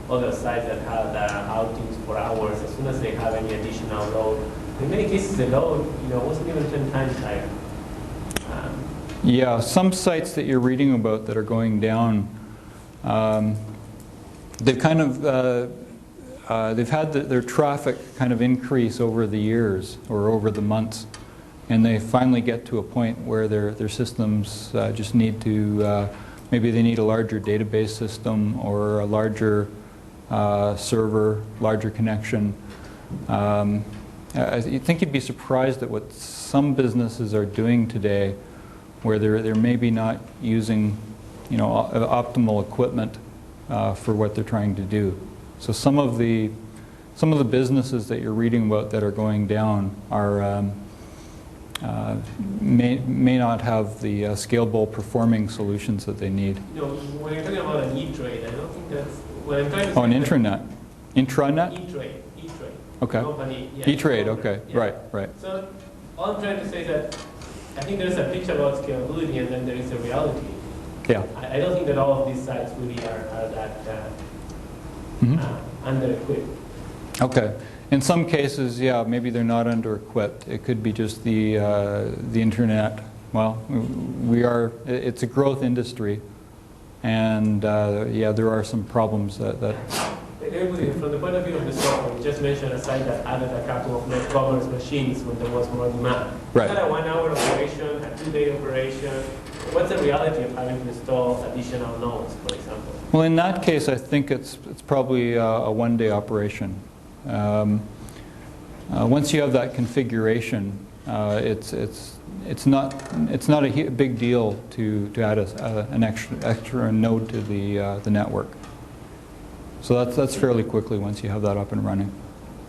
other sites that have outings for hours as soon as they have any additional load. In many cases, the load wasn't even 10 times higher. Yeah, some sites that you're reading about that are going down, they've kind of they've had their traffic kind of increase over the years or over the months, and they finally get to a point where their systems just need to, maybe they need a larger database system or a larger server, larger connection. I think you'd be surprised at what some businesses are doing today, where they're maybe not using, optimal equipment for what they're trying to do. So some of the businesses that you're reading about that are going down are may not have the scalable performing solutions that they need. When you're talking about an e-trade, I don't think that's what I'm trying to say. Oh, an intranet. Intranet? E-trade. Okay. Company, yeah, E-trade, okay, yeah. Right. So all I'm trying to say is that I think there's a picture about scalability and then there is a reality. Yeah. I don't think that all of these sites really are that under-equipped. Okay. In some cases, yeah, maybe they're not under-equipped. It could be just the internet. Well, it's a growth industry, and yeah, there are some problems that From the point of view of the software, you just mentioned a site that added a couple of NetCommerce machines when there was more demand. Right. Is that a 1 hour operation, a 2-day operation? What's the reality of having to install additional nodes, for example? Well, in that case, I think it's probably a 1-day operation. Once you have that configuration, it's not a big deal to add an extra node to the network. So that's fairly quickly once you have that up and running.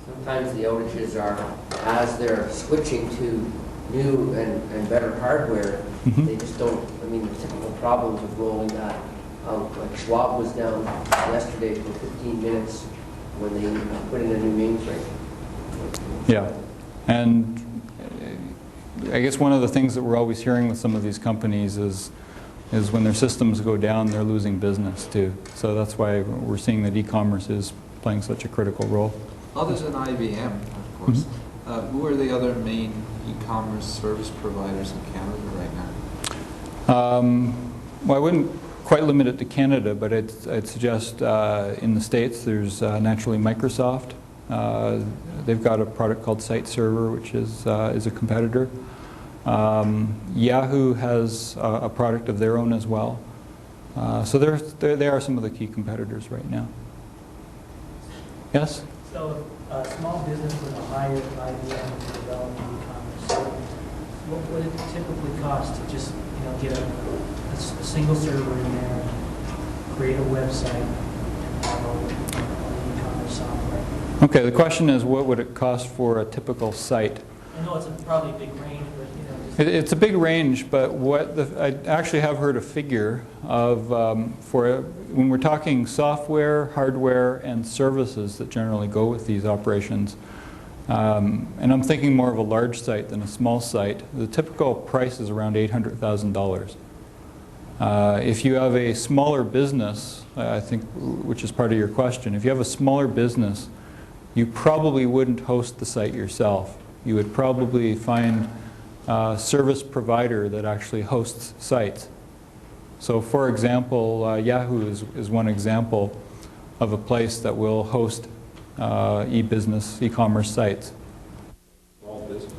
Sometimes the outages are as they're switching to new and better hardware. Mm-hmm. They just don't. I mean, the typical problems with rolling that out. Like Schwab was down yesterday for 15 minutes when they put in a new mainframe. Yeah, and I guess one of the things that we're always hearing with some of these companies is when their systems go down, they're losing business too. So that's why we're seeing that e-commerce is playing such a critical role. Other than IBM, of course, who are the other main e-commerce service providers in Canada right now? Well, I wouldn't quite limit it to Canada, but I'd suggest in the States there's naturally Microsoft. They've got a product called Site Server, which is a competitor. Yahoo has a product of their own as well. So they are some of the key competitors right now. Yes? So a small business with a higher IBM to develop e-commerce, so what would it typically cost to just get a single server in there, create a website, and have all the e-commerce software? Okay, the question is, what would it cost for a typical site? I know it's probably a big range, but It's a big range, but I actually have heard a figure of when we're talking software, hardware, and services that generally go with these operations. And I'm thinking more of a large site than a small site. The typical price is around $800,000. If you have a smaller business, I think, which is part of your question, if you have a smaller business, you probably wouldn't host the site yourself. You would probably find service provider that actually hosts sites. So for example, Yahoo is one example of a place that will host e-commerce sites. Small business.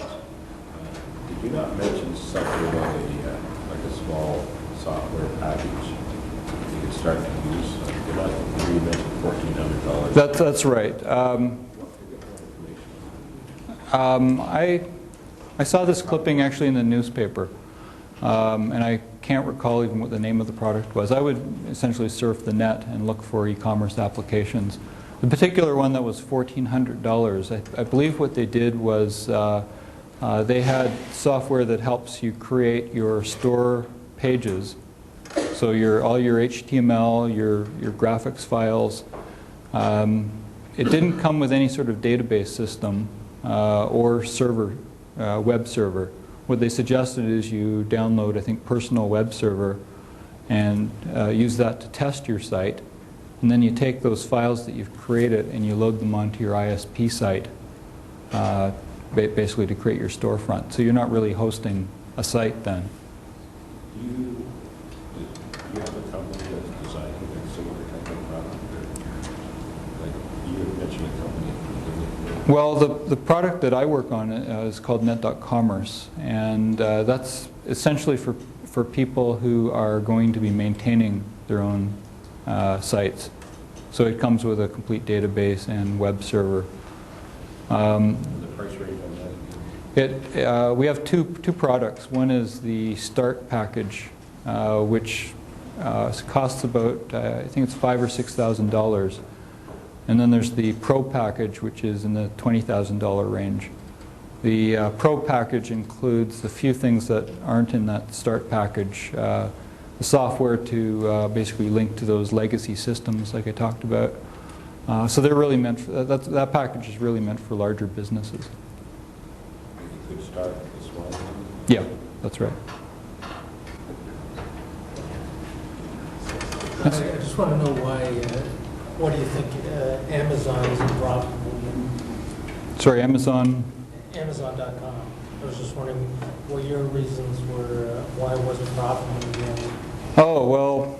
Did you not mention something about like a small software package you could start to use? Did I hear you mention $1,400? That's right. I saw this clipping actually in the newspaper, and I can't recall even what the name of the product was. I would essentially surf the net and look for e-commerce applications. The particular one that was $1,400, I believe what they did was they had software that helps you create your store pages. So all your HTML, your graphics files. It didn't come with any sort of database system or server. Web server. What they suggested is you download, I think, Personal Web Server and use that to test your site. And then you take those files that you've created and you load them onto your ISP site, basically to create your storefront. So you're not really hosting a site then. Do you have a company that's designing a similar type of product? Like you had mentioned a company. Well, the product that I work on is called NetCommerce, and that's essentially for people who are going to be maintaining their own sites. So it comes with a complete database and web server. The price range on that? We have two products. One is the Start package, which costs about, I think it's $5,000 or $6,000. And then there's the Pro package, which is in the $20,000 range. The Pro package includes a few things that aren't in that Start package. The software to basically link to those legacy systems like I talked about. So they're really meant for, that package is really meant for larger businesses. You could start with this one. Yeah, that's right. I just want to know what do you think Amazon isn't profitable in? Sorry, Amazon? Amazon.com. I was just wondering what your reasons were, why it wasn't profitable again. Oh,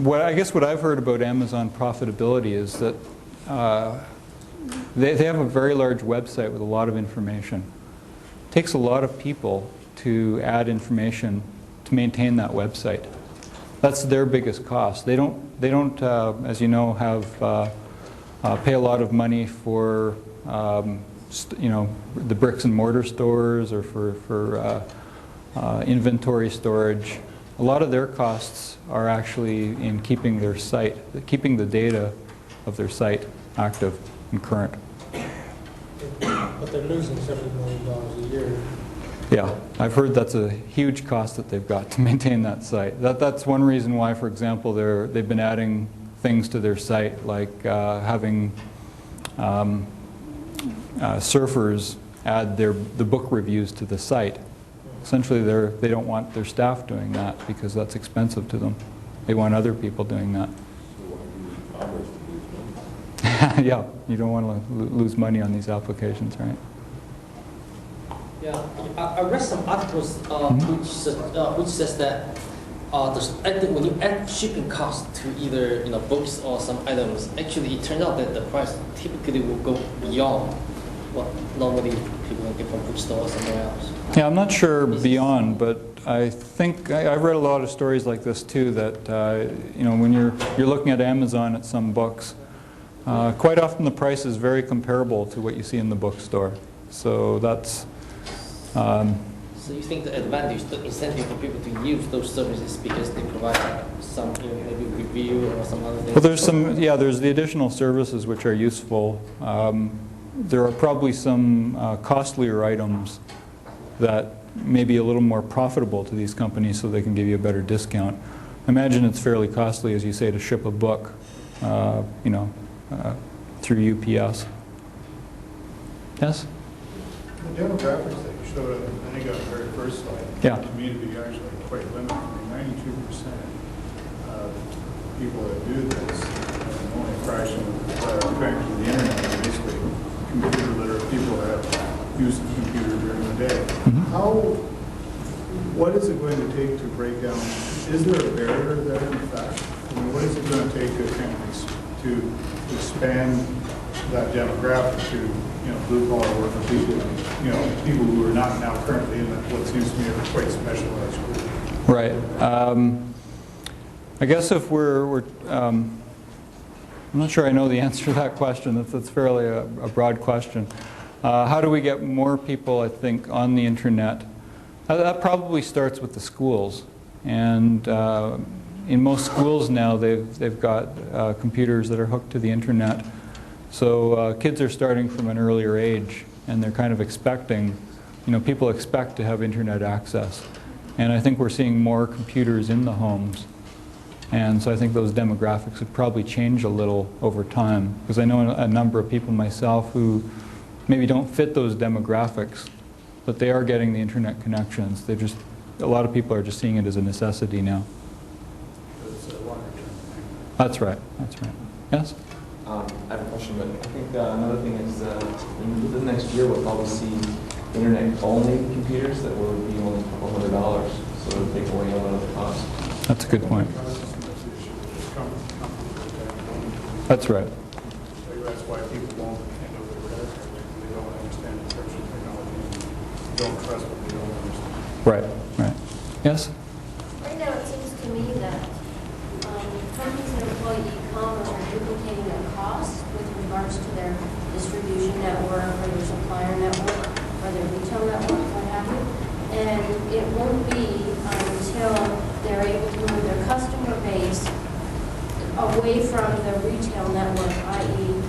well, I guess what I've heard about Amazon profitability is that they have a very large website with a lot of information. It takes a lot of people to add information to maintain that website. That's their biggest cost. They don't, as you know, pay a lot of money for the bricks and mortar stores or for inventory storage. A lot of their costs are actually in keeping their site, keeping the data of their site active and current. But they're losing $70 million a year. Yeah, I've heard that's a huge cost that they've got to maintain that site. That's one reason why, for example, they've been adding things to their site, like having surfers add the book reviews to the site. Essentially, they don't want their staff doing that because that's expensive to them. They want other people doing that. So why do you need commerce to lose money? Yeah, you don't want to lose money on these applications, right? Yeah, I read some articles which says that when you add shipping costs to either books or some items, actually it turns out that the price typically will go beyond what normally people will get from bookstore or somewhere else. Yeah, I'm not sure beyond, but I think I've read a lot of stories like this too. That when you're looking at Amazon at some books, quite often the price is very comparable to what you see in the bookstore. So that's. So you think the advantage, the incentive for people to use those services because they provide some maybe review or some other things? Well, there's the additional services which are useful. There are probably some costlier items that may be a little more profitable to these companies so they can give you a better discount. Imagine it's fairly costly, as you say, to ship a book, through UPS. Yes? The demographics that you showed, I think on the very first slide, Yeah. to me to be actually quite limited. I mean, 92% of people that do this, only a fraction of connected to the internet are basically computer literate people that use the computer during the day. What is it going to take to break down? Is there a barrier there in fact? I mean, what is it going to take to kind of to expand that demographic to blue collar worker people, people who are not now currently in what seems to me a quite specialized group? Right. I guess if I'm not sure I know the answer to that question. That's fairly a broad question. How do we get more people, I think, on the internet? That probably starts with the schools. And in most schools now, they've got computers that are hooked to the internet. So kids are starting from an earlier age, and they're kind of expecting, people expect to have internet access. And I think we're seeing more computers in the homes. And so I think those demographics would probably change a little over time, because I know a number of people myself who maybe don't fit those demographics, but they are getting the internet connections. A lot of people are just seeing it as a necessity now. It's a longer term thing. That's right. Yes? I have a question, but I think another thing is in the next year we'll probably see internet-only computers that will be only a couple $100, so it'll take away a lot of the cost. That's a good point. That's right. That's why people won't hand over their credit card. They don't trust what they don't understand. Right, right. Yes? Right now, it seems to me that companies that employ e-commerce are duplicating their costs with regards to their distribution network or their supplier network or their retail network, what have you. And it won't be until they're able to move their customer base away from the retail network, i.e.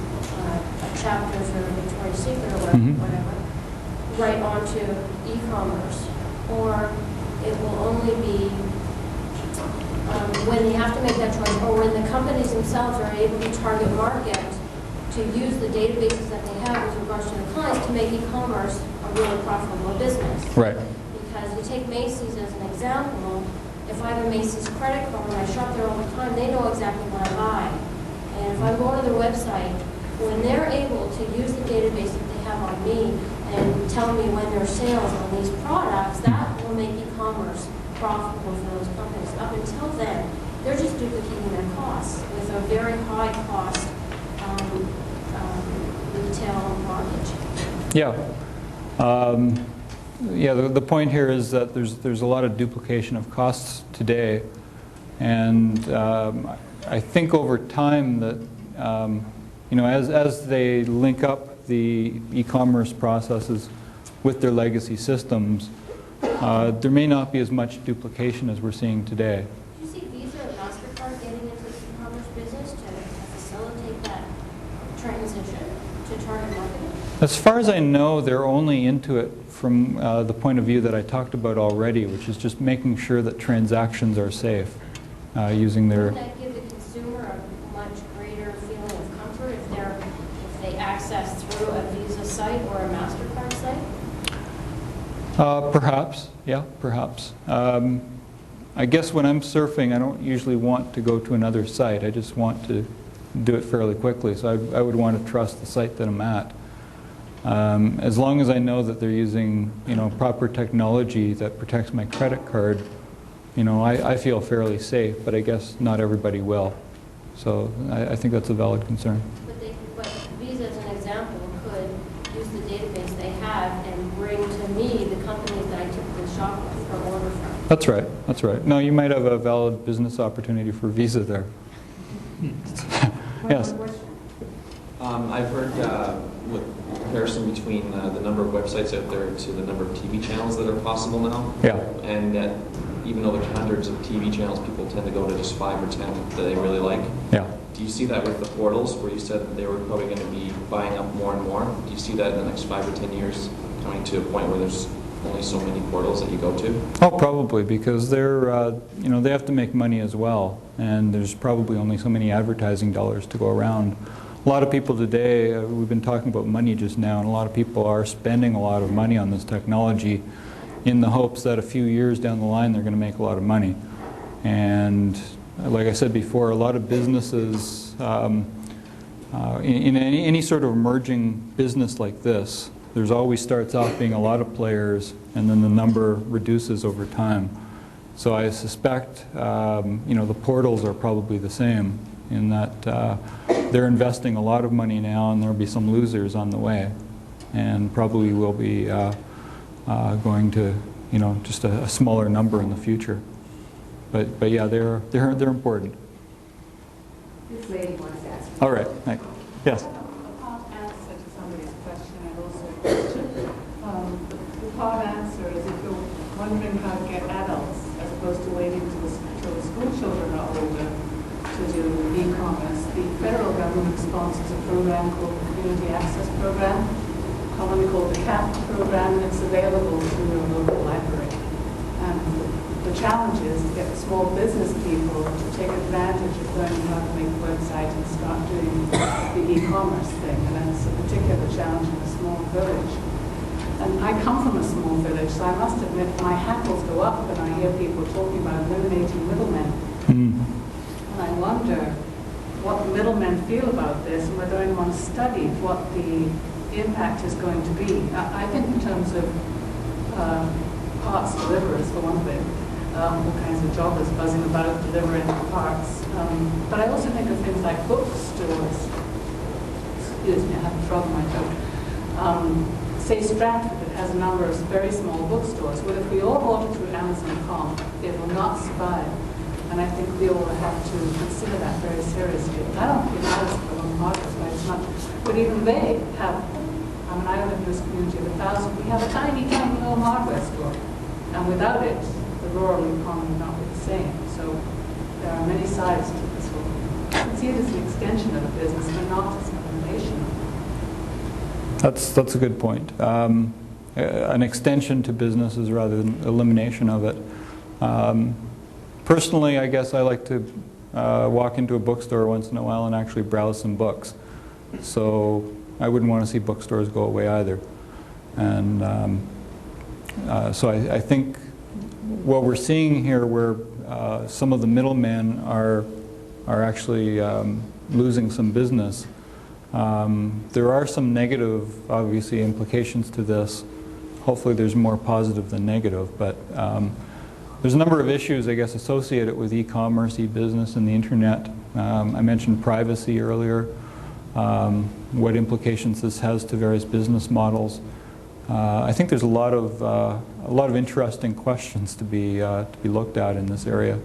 Chapters or Victoria's Secret or whatever, right onto e-commerce. Or it will only be when they have to make that choice, or when the companies themselves are able to target market to use the databases that they have with regards to the clients to make e-commerce a really profitable business. Right. Because you take Macy's as an example, if I have a Macy's credit card and I shop there all the time, they know exactly what I buy. And if I go to their website, when they're able to use the database that they have on me and tell me when their sales on these products, that will make e-commerce profitable for those companies. Up until then, they're just duplicating their costs with a very high cost retail mortgage. Yeah. Yeah, the point here is that there's a lot of duplication of costs today, and I think over time that you know, as they link up the e-commerce processes with their legacy systems, there may not be as much duplication as we're seeing today. Do you see Visa or MasterCard getting into the e-commerce business to facilitate that transition to target marketing? As far as I know, they're only into it from the point of view that I talked about already, which is just making sure that transactions are safe using their... Wouldn't that give the consumer a much greater feeling of comfort if they access through a Visa site or a MasterCard site? Perhaps, yeah, perhaps. I guess when I'm surfing, I don't usually want to go to another site. I just want to do it fairly quickly. So I would want to trust the site that I'm at. As long as I know that they're using, you know, proper technology that protects my credit card, you know, I feel fairly safe. But I guess not everybody will. So I think that's a valid concern. But Visa, as an example, could use the database they have and bring to me the companies that I typically shop with or order from. That's right. That's right. No, you might have a valid business opportunity for Visa there. Yes. I've heard with comparison between the number of websites out there to the number of TV channels that are possible now. Yeah. And that even though there's hundreds of TV channels, people tend to go to just 5 or 10 that they really like. Yeah. Do you see that with the portals, where you said that they were probably going to be buying up more and more? Do you see that in the next 5 or 10 years coming to a point where there's only so many portals that you go to? Oh, probably, because they're, you know, they have to make money as well, and there's probably only so many advertising dollars to go around. A lot of people today, we've been talking about money just now, and a lot of people are spending a lot of money on this technology in the hopes that a few years down the line they're going to make a lot of money. And like I said before, a lot of businesses, in any sort of emerging business like this, there's always starts off being a lot of players, and then the number reduces over time. So I suspect, you know, the portals are probably the same in that they're investing a lot of money now, and there'll be some losers on the way, and probably will be going to, you know, just a smaller number in the future. But yeah, they're important. This lady wants to ask. All right. Yes. Upon answer to somebody's question and also a question. The part answer is if you're wondering how to get adults, as opposed to waiting until the school children are older to do e-commerce, the federal government sponsors a program called the Community Access Program, commonly called the CAP program, and it's available through your local library. And the challenge is to get the small business people to take advantage of learning how to make a website and start doing the e-commerce thing. And that's a particular challenge in a small village. And I come from a small village, so I must admit my hackles go up when I hear people talking about eliminating middlemen. And I wonder what the middlemen feel about this and whether anyone studied what the impact is going to be. I think in terms of parts deliverers, for one thing, all kinds of jobbers buzzing about delivering parts. But I also think of things like bookstores. Excuse me, I have a frog in my throat. say Stratford, that has a number of very small bookstores. Well, if we all order through Amazon.com, they will not survive. And I think we all have to consider that very seriously. I don't think that's the wrong market, but it's not. But even they have, I mean, I live in this community of 1,000. We have a tiny, tiny little hardware store. And without it, the rural economy would not be the same. So there are many sides to this whole. I can see it as an extension of a business, but not as an elimination of it. That's a good point. An extension to businesses rather than elimination of it. Personally, I guess I like to walk into a bookstore once in a while and actually browse some books. So I wouldn't want to see bookstores go away either. And so I think what we're seeing here, where some of the middlemen are actually losing some business. There are some negative, obviously, implications to this. Hopefully there's more positive than negative, but there's a number of issues, I guess, associated with e-commerce, e-business, and the internet. I mentioned privacy earlier, what implications this has to various business models. I think there's a lot of interesting questions to be looked at in this area,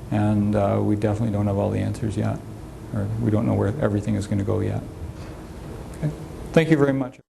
and we definitely don't have all the answers yet, or we don't know where everything is going to go yet. Okay. Thank you very much.